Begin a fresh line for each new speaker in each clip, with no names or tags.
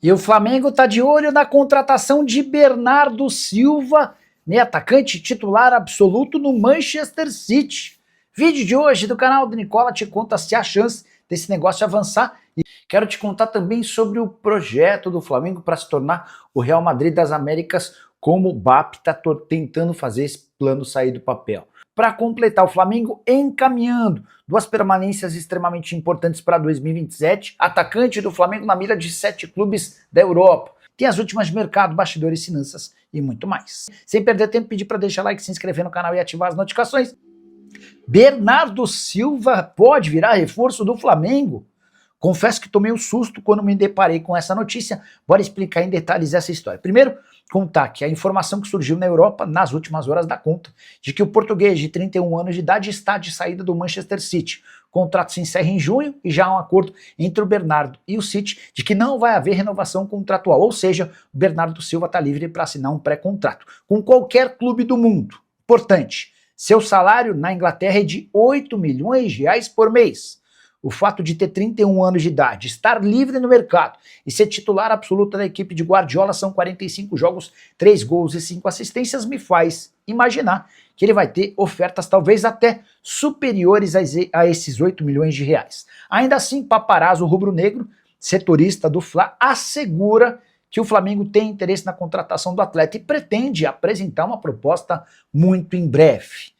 E o Flamengo está de olho na contratação de Bernardo Silva, meio atacante titular absoluto no Manchester City. Vídeo de hoje do canal do Nicola te conta se há chance desse negócio avançar. E quero te contar também sobre o projeto do Flamengo para se tornar o Real Madrid das Américas, como o BAP está tentando fazer esse plano sair do papel. Para completar, o Flamengo encaminhando duas permanências extremamente importantes para 2027, atacante do Flamengo na mira de 7 clubes da Europa. Tem as últimas de mercado, bastidores, finanças e muito mais. Sem perder tempo, pedir para deixar like, se inscrever no canal e ativar as notificações. Bernardo Silva pode virar reforço do Flamengo? Confesso que tomei um susto quando me deparei com essa notícia. Bora explicar em detalhes essa história. Primeiro, contar que a informação que surgiu na Europa nas últimas horas dá conta de que o português de 31 anos de idade está de saída do Manchester City. O contrato se encerra em junho e já há um acordo entre o Bernardo e o City de que não vai haver renovação contratual, ou seja, o Bernardo Silva está livre para assinar um pré-contrato com qualquer clube do mundo. Importante, seu salário na Inglaterra é de 8 milhões de reais por mês. O fato de ter 31 anos de idade, estar livre no mercado e ser titular absoluto da equipe de Guardiola, são 45 jogos, 3 gols e 5 assistências, me faz imaginar que ele vai ter ofertas talvez até superiores a esses 8 milhões de reais. Ainda assim, Paparazzo rubro-negro, setorista do Fla, assegura que o Flamengo tem interesse na contratação do atleta e pretende apresentar uma proposta muito em breve.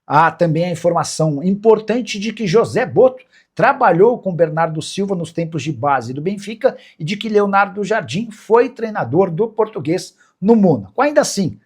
Há também a informação importante de que José Boto trabalhou com Bernardo Silva nos tempos de base do Benfica e de que Leonardo Jardim foi treinador do português no Mônaco. Ainda assim,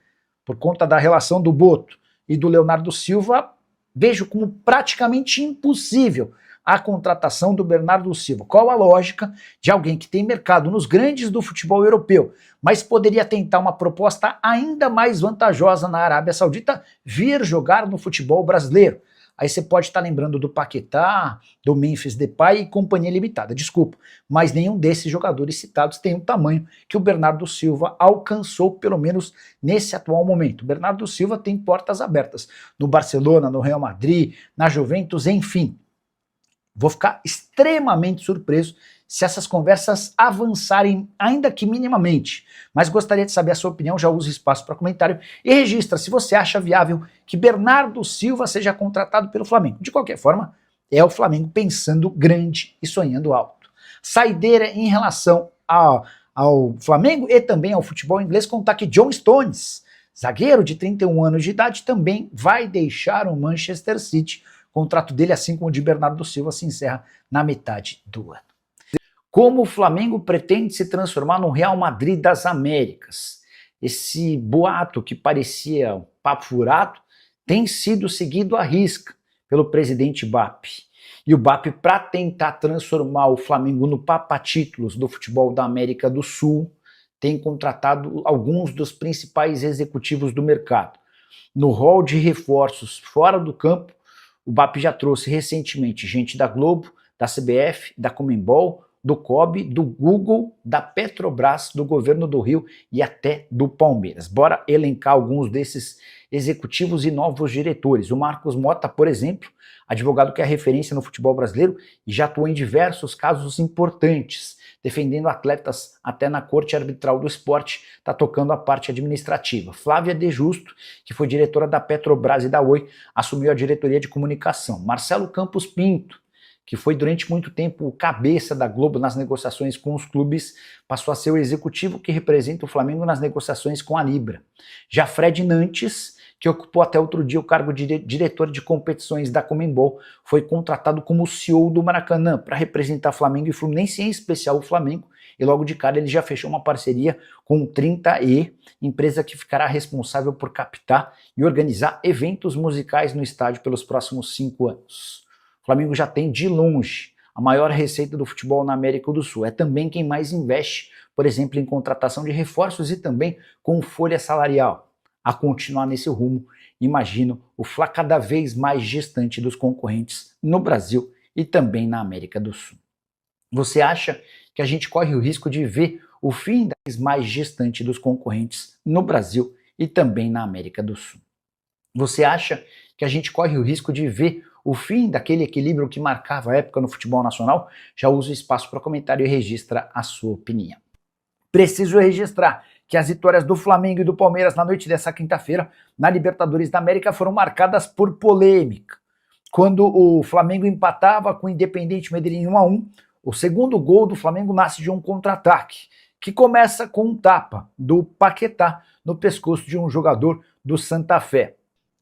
por conta da relação do Boto e do Leonardo Silva, vejo como praticamente impossível a contratação do Bernardo Silva. Qual a lógica de alguém que tem mercado nos grandes do futebol europeu, mas poderia tentar uma proposta ainda mais vantajosa na Arábia Saudita, vir jogar no futebol brasileiro? Aí você pode estar lembrando do Paquetá, do Memphis Depay e companhia limitada. Desculpa, mas nenhum desses jogadores citados tem o tamanho que o Bernardo Silva alcançou, pelo menos nesse atual momento. O Bernardo Silva tem portas abertas no Barcelona, no Real Madrid, na Juventus, enfim. Vou ficar extremamente surpreso se essas conversas avançarem, ainda que minimamente. Mas gostaria de saber a sua opinião, já usa o espaço para comentário e registra se você acha viável que Bernardo Silva seja contratado pelo Flamengo. De qualquer forma, é o Flamengo pensando grande e sonhando alto. Saideira em relação ao Flamengo e também ao futebol inglês, contar que John Stones, zagueiro de 31 anos de idade, também vai deixar o Manchester City. O contrato dele, assim como o de Bernardo Silva, se encerra na metade do ano. Como o Flamengo pretende se transformar no Real Madrid das Américas? Esse boato que parecia um papo furado tem sido seguido à risca pelo presidente BAP. E o BAP, para tentar transformar o Flamengo no papa-títulos do futebol da América do Sul, tem contratado alguns dos principais executivos do mercado. No rol de reforços fora do campo, o BAP já trouxe recentemente gente da Globo, da CBF, da Conmebol, do COB, do Google, da Petrobras, do governo do Rio e até do Palmeiras. Bora elencar alguns desses executivos e novos diretores. O Marcos Mota, por exemplo, advogado que é referência no futebol brasileiro e já atuou em diversos casos importantes, defendendo atletas até na Corte Arbitral do Esporte, está tocando a parte administrativa. Flávia De Justo, que foi diretora da Petrobras e da Oi, assumiu a diretoria de comunicação. Marcelo Campos Pinto, que foi durante muito tempo o cabeça da Globo nas negociações com os clubes, passou a ser o executivo que representa o Flamengo nas negociações com a Libra. Já Fred Nantes, que ocupou até outro dia o cargo de diretor de competições da Conmebol, foi contratado como CEO do Maracanã para representar Flamengo e Fluminense, em especial o Flamengo, e logo de cara ele já fechou uma parceria com o 30E, empresa que ficará responsável por captar e organizar eventos musicais no estádio pelos próximos 5 anos. O Flamengo já tem, de longe, a maior receita do futebol na América do Sul. É também quem mais investe, por exemplo, em contratação de reforços e também com folha salarial. A continuar nesse rumo, imagino o Fla cada vez mais distante dos concorrentes no Brasil e também na América do Sul. Você acha que a gente corre o risco de ver o fim da vez mais distante dos concorrentes no Brasil e também na América do Sul? Você acha que a gente corre o risco de ver o fim daquele equilíbrio que marcava a época no futebol nacional? Já usa o espaço para comentário e registra a sua opinião. Preciso registrar que as vitórias do Flamengo e do Palmeiras na noite dessa quinta-feira na Libertadores da América foram marcadas por polêmica. Quando o Flamengo empatava com o Independiente Medellín 1-1, o segundo gol do Flamengo nasce de um contra-ataque, que começa com um tapa do Paquetá no pescoço de um jogador do Santa Fé.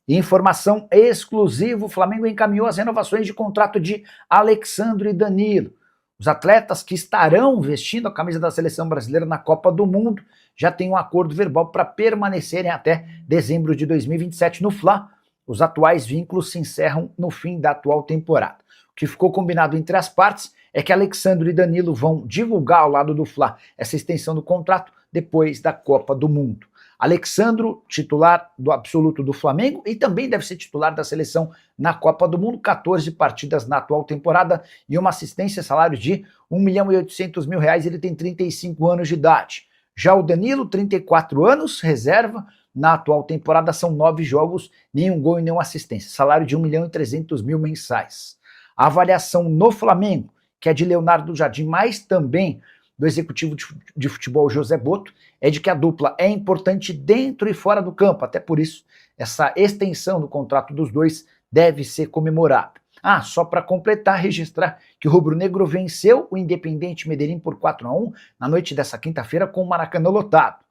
Informação exclusiva, o Flamengo encaminhou as renovações de contrato de Alexandro e Danilo. Os atletas que estarão vestindo a camisa da seleção brasileira na Copa do Mundo já têm um acordo verbal para permanecerem até dezembro de 2027 no Fla. Os atuais vínculos se encerram no fim da atual temporada. O que ficou combinado entre as partes é que Alexandro e Danilo vão divulgar ao lado do Fla essa extensão do contrato depois da Copa do Mundo. Alexandro, titular do absoluto do Flamengo e também deve ser titular da seleção na Copa do Mundo, 14 partidas na atual temporada e uma assistência, salário de R$1.800.000, ele tem 35 anos de idade. Já o Danilo, 34 anos, reserva, na atual temporada são 9 jogos, nenhum gol e nenhuma assistência, salário de R$1.300.000 mensais. A avaliação no Flamengo, que é de Leonardo Jardim, mas também do executivo de futebol José Boto, é de que a dupla é importante dentro e fora do campo, até por isso essa extensão do contrato dos dois deve ser comemorada. Só para completar, registrar que o rubro-negro venceu o Independiente Medellín por 4-1 na noite dessa quinta-feira com o Maracanã lotado.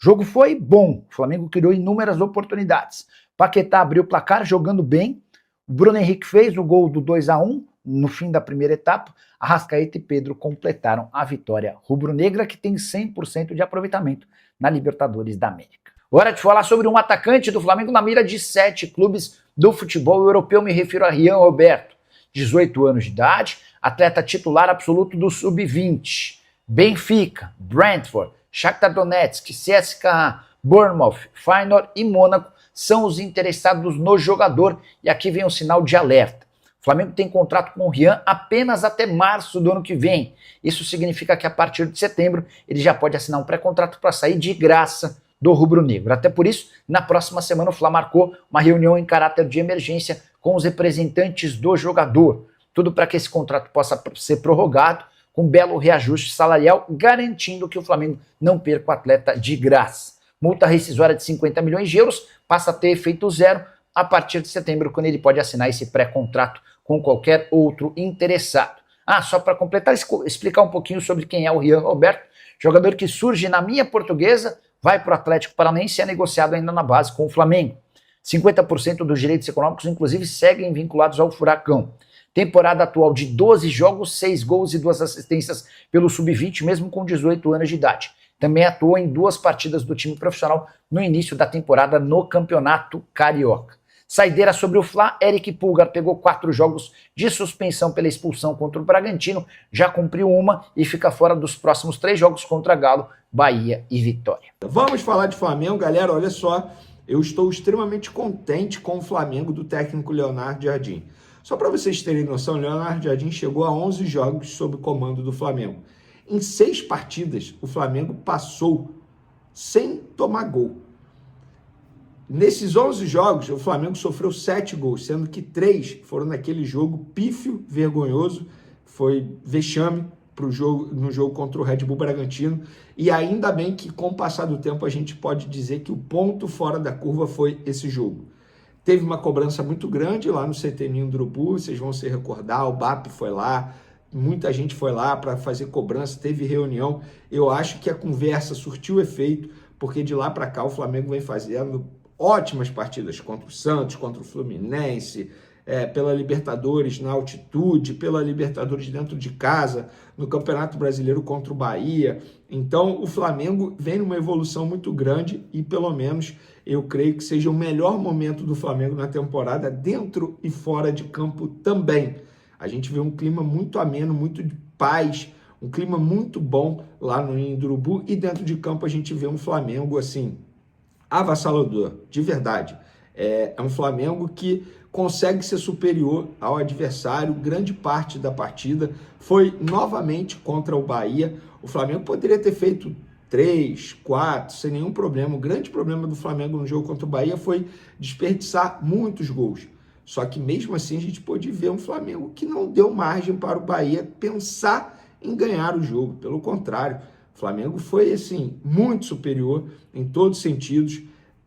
O jogo foi bom, o Flamengo criou inúmeras oportunidades. Paquetá abriu o placar jogando bem, o Bruno Henrique fez o gol do 2-1 no fim da primeira etapa, Arrascaeta e Pedro completaram a vitória rubro-negra, que tem 100% de aproveitamento na Libertadores da América. Hora de falar sobre um atacante do Flamengo na mira de 7 clubes do futebol europeu, me refiro a Rian Roberto, 18 anos de idade, atleta titular absoluto do Sub-20. Benfica, Brentford, Shakhtar Donetsk, CSKA, Bournemouth, Feyenoord e Mônaco são os interessados no jogador, e aqui vem um sinal de alerta. O Flamengo tem contrato com o Rian apenas até março do ano que vem. Isso significa que a partir de setembro ele já pode assinar um pré-contrato para sair de graça do rubro-negro. Até por isso, na próxima semana o Fla marcou uma reunião em caráter de emergência com os representantes do jogador. Tudo para que esse contrato possa ser prorrogado com um belo reajuste salarial, garantindo que o Flamengo não perca o atleta de graça. Multa rescisória de 50 milhões de euros passa a ter efeito zero a partir de setembro, quando ele pode assinar esse pré-contrato com qualquer outro interessado. Só para completar, explicar um pouquinho sobre quem é o Rian Roberto, jogador que surge na minha Portuguesa, vai para o Atlético Paranaense e é negociado ainda na base com o Flamengo. 50% dos direitos econômicos, inclusive, seguem vinculados ao Furacão. Temporada atual de 12 jogos, 6 gols e 2 assistências pelo Sub-20, mesmo com 18 anos de idade. Também atuou em 2 partidas do time profissional no início da temporada no Campeonato Carioca. Saideira sobre o Fla, Eric Pulgar pegou 4 jogos de suspensão pela expulsão contra o Bragantino, já cumpriu uma e fica fora dos próximos 3 jogos contra Galo, Bahia e Vitória.
Vamos falar de Flamengo, galera, olha só, eu estou extremamente contente com o Flamengo do técnico Leonardo Jardim. Só para vocês terem noção, Leonardo Jardim chegou a 11 jogos sob o comando do Flamengo. Em 6 partidas, o Flamengo passou sem tomar gol. Nesses 11 jogos, o Flamengo sofreu 7 gols, sendo que 3 foram naquele jogo pífio, vergonhoso, foi vexame no jogo contra o Red Bull Bragantino, e ainda bem que com o passar do tempo a gente pode dizer que o ponto fora da curva foi esse jogo. Teve uma cobrança muito grande lá no CT Ninho do Urubu, vocês vão se recordar, o BAP foi lá, muita gente foi lá para fazer cobrança, teve reunião. Eu acho que a conversa surtiu efeito, porque de lá para cá o Flamengo vem fazendo ótimas partidas contra o Santos, contra o Fluminense, pela Libertadores na altitude, pela Libertadores dentro de casa, no Campeonato Brasileiro contra o Bahia. Então o Flamengo vem numa evolução muito grande e pelo menos eu creio que seja o melhor momento do Flamengo na temporada, dentro e fora de campo também. A gente vê um clima muito ameno, muito de paz, um clima muito bom lá no Ninho do Urubu, e dentro de campo a gente vê um Flamengo assim, avassalador, de verdade. É um Flamengo que consegue ser superior ao adversário, grande parte da partida foi novamente contra o Bahia. O Flamengo poderia ter feito 3, 4, sem nenhum problema. O grande problema do Flamengo no jogo contra o Bahia foi desperdiçar muitos gols. Só que mesmo assim a gente pôde ver um Flamengo que não deu margem para o Bahia pensar em ganhar o jogo. Pelo contrário, O Flamengo foi, assim, muito superior em todos os sentidos,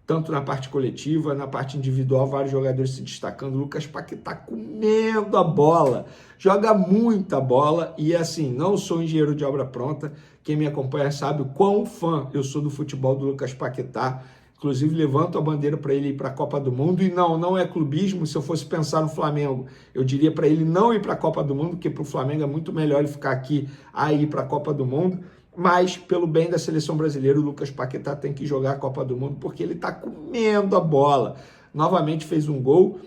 tanto na parte coletiva, na parte individual, vários jogadores se destacando. O Lucas Paquetá comendo a bola, joga muita bola e, assim, não sou engenheiro de obra pronta. Quem me acompanha sabe o quão fã eu sou do futebol do Lucas Paquetá. Inclusive, levanto a bandeira para ele ir para a Copa do Mundo. E não é clubismo. Se eu fosse pensar no Flamengo, eu diria para ele não ir para a Copa do Mundo, porque para o Flamengo é muito melhor ele ficar aqui a ir para a Copa do Mundo. Mas, pelo bem da seleção brasileira, o Lucas Paquetá tem que jogar a Copa do Mundo, porque ele está comendo a bola. Novamente fez um gol,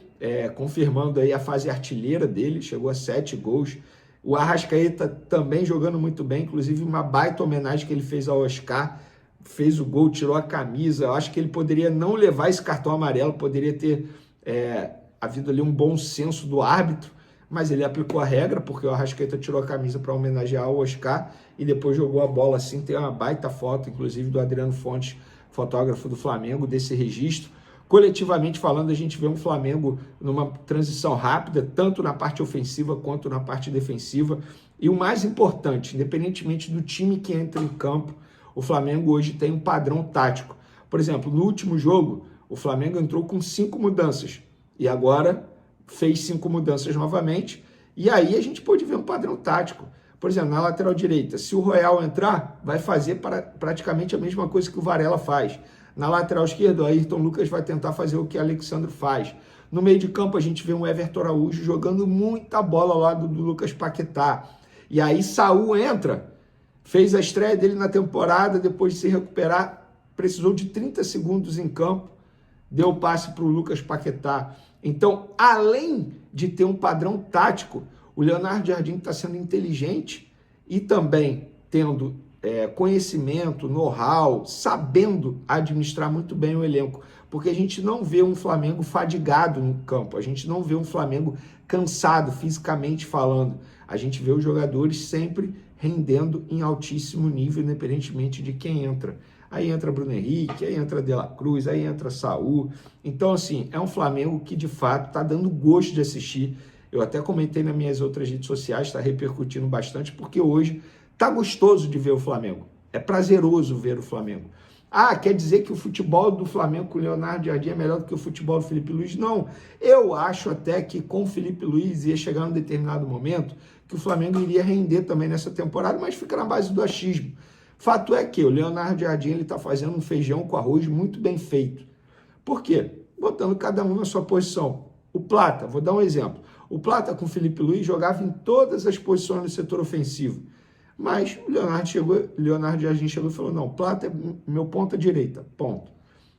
confirmando aí a fase artilheira dele, chegou a 7 gols. O Arrascaeta também jogando muito bem, inclusive uma baita homenagem que ele fez ao Oscar, fez o gol, tirou a camisa. Eu acho que ele poderia não levar esse cartão amarelo, poderia ter havido ali um bom senso do árbitro, mas ele aplicou a regra, porque o Arrascaeta tirou a camisa para homenagear o Oscar e depois jogou a bola assim. Tem uma baita foto, inclusive, do Adriano Fontes, fotógrafo do Flamengo, desse registro. Coletivamente falando, a gente vê um Flamengo numa transição rápida, tanto na parte ofensiva quanto na parte defensiva. E o mais importante, independentemente do time que entra em campo, o Flamengo hoje tem um padrão tático. Por exemplo, no último jogo, o Flamengo entrou com 5 mudanças e agora fez 5 mudanças novamente, e aí a gente pode ver um padrão tático. Por exemplo, na lateral direita, se o Royal entrar, vai fazer praticamente a mesma coisa que o Varela faz. Na lateral esquerda, o Ayrton Lucas vai tentar fazer o que o Alexandre faz. No meio de campo, a gente vê um Everton Araújo jogando muita bola ao lado do Lucas Paquetá. E aí Saúl entra, fez a estreia dele na temporada, depois de se recuperar, precisou de 30 segundos em campo, deu o passe para o Lucas Paquetá. Então, além de ter um padrão tático, o Leonardo Jardim está sendo inteligente e também tendo conhecimento, know-how, sabendo administrar muito bem o elenco, porque a gente não vê um Flamengo fadigado no campo, a gente não vê um Flamengo cansado fisicamente falando, a gente vê os jogadores sempre rendendo em altíssimo nível, independentemente de quem entra. Aí entra Bruno Henrique, aí entra De La Cruz, aí entra Saúl. Então, assim, é um Flamengo que, de fato, está dando gosto de assistir. Eu até comentei nas minhas outras redes sociais, está repercutindo bastante, porque hoje está gostoso de ver o Flamengo. É prazeroso ver o Flamengo. Ah, quer dizer que o futebol do Flamengo com o Leonardo Jardim é melhor do que o futebol do Felipe Luiz? Não. Eu acho até que com o Felipe Luiz ia chegar num determinado momento que o Flamengo iria render também nessa temporada, mas fica na base do achismo. Fato é que o Leonardo Jardim está fazendo um feijão com arroz muito bem feito. Por quê? Botando cada um na sua posição. O Plata, vou dar um exemplo. O Plata com o Felipe Luiz jogava em todas as posições no setor ofensivo. Mas o Leonardo Jardim chegou e falou, não, Plata é meu ponta direita, ponto.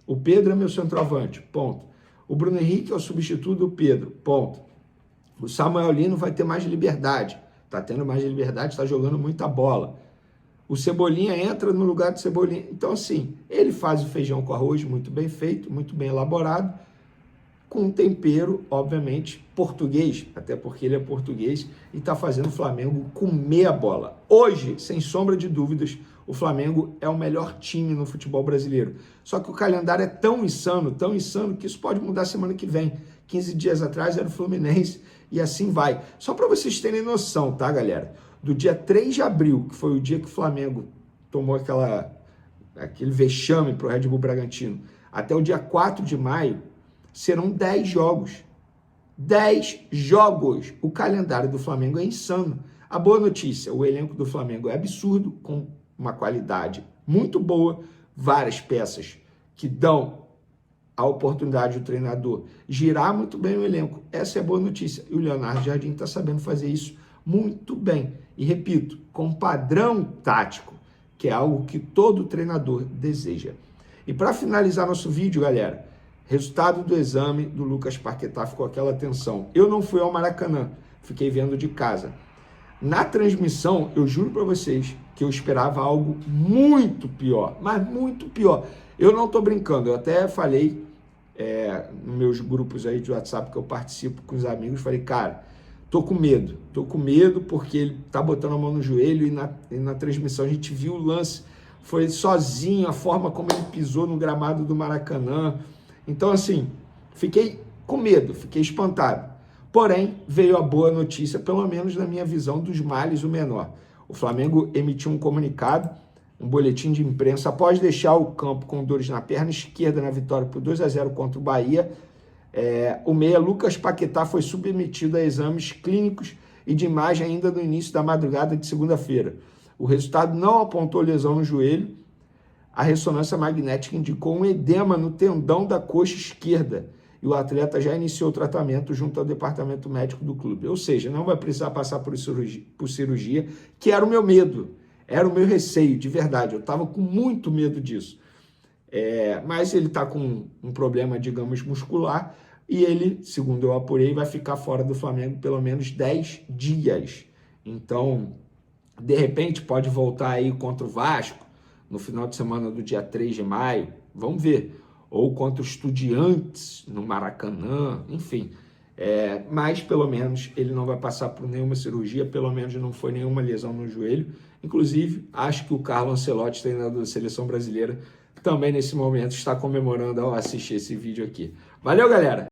O Pedro é meu centroavante, ponto. O Bruno Henrique é o substituto do Pedro, ponto. O Samuel Lino vai ter mais liberdade. Está tendo mais liberdade, está jogando muita bola. O Cebolinha entra no lugar do Cebolinha. Então, assim, ele faz o feijão com arroz muito bem feito, muito bem elaborado, com um tempero, obviamente, português, até porque ele é português, e está fazendo o Flamengo comer a bola. Hoje, sem sombra de dúvidas, o Flamengo é o melhor time no futebol brasileiro. Só que o calendário é tão insano, que isso pode mudar semana que vem. 15 dias atrás era o Fluminense, e assim vai. Só para vocês terem noção, tá, galera? Do dia 3 de abril, que foi o dia que o Flamengo tomou aquele vexame para o Red Bull Bragantino, até o dia 4 de maio, serão 10 jogos. 10 jogos! O calendário do Flamengo é insano. A boa notícia, o elenco do Flamengo é absurdo, com uma qualidade muito boa, várias peças que dão a oportunidade do treinador girar muito bem o elenco. Essa é a boa notícia. E o Leonardo Jardim está sabendo fazer isso muito bem. E repito, com padrão tático, que é algo que todo treinador deseja. E para finalizar nosso vídeo, galera, resultado do exame do Lucas Paquetá, ficou aquela tensão. Eu não fui ao Maracanã, fiquei vendo de casa. Na transmissão, eu juro para vocês que eu esperava algo muito pior, mas muito pior. Eu não estou brincando, eu até falei nos meus grupos aí de WhatsApp que eu participo com os amigos, falei, cara, tô com medo porque ele tá botando a mão no joelho e na transmissão a gente viu o lance, foi sozinho, a forma como ele pisou no gramado do Maracanã. Então, assim, fiquei com medo, fiquei espantado. Porém, veio a boa notícia, pelo menos na minha visão, dos males o menor. O Flamengo emitiu um comunicado um boletim de imprensa após deixar o campo com dores na perna esquerda na vitória por 2-0 contra o Bahia. O meia Lucas Paquetá foi submetido a exames clínicos e de imagem ainda no início da madrugada de segunda-feira. O resultado não apontou lesão no joelho. A ressonância magnética indicou um edema no tendão da coxa esquerda e o atleta já iniciou o tratamento junto ao departamento médico do clube. Ou seja, não vai precisar passar por cirurgia, que era o meu medo, era o meu receio, de verdade. Eu estava com muito medo disso. Mas ele está com um problema, digamos, muscular e ele, segundo eu apurei, vai ficar fora do Flamengo pelo menos 10 dias. Então, de repente, pode voltar aí contra o Vasco no final de semana do dia 3 de maio, vamos ver. Ou contra o Estudiantes no Maracanã, enfim. Mas, pelo menos, ele não vai passar por nenhuma cirurgia, pelo menos não foi nenhuma lesão no joelho. Inclusive, acho que o Carlo Ancelotti, treinador da Seleção Brasileira, também nesse momento está comemorando ao assistir esse vídeo aqui. Valeu, galera!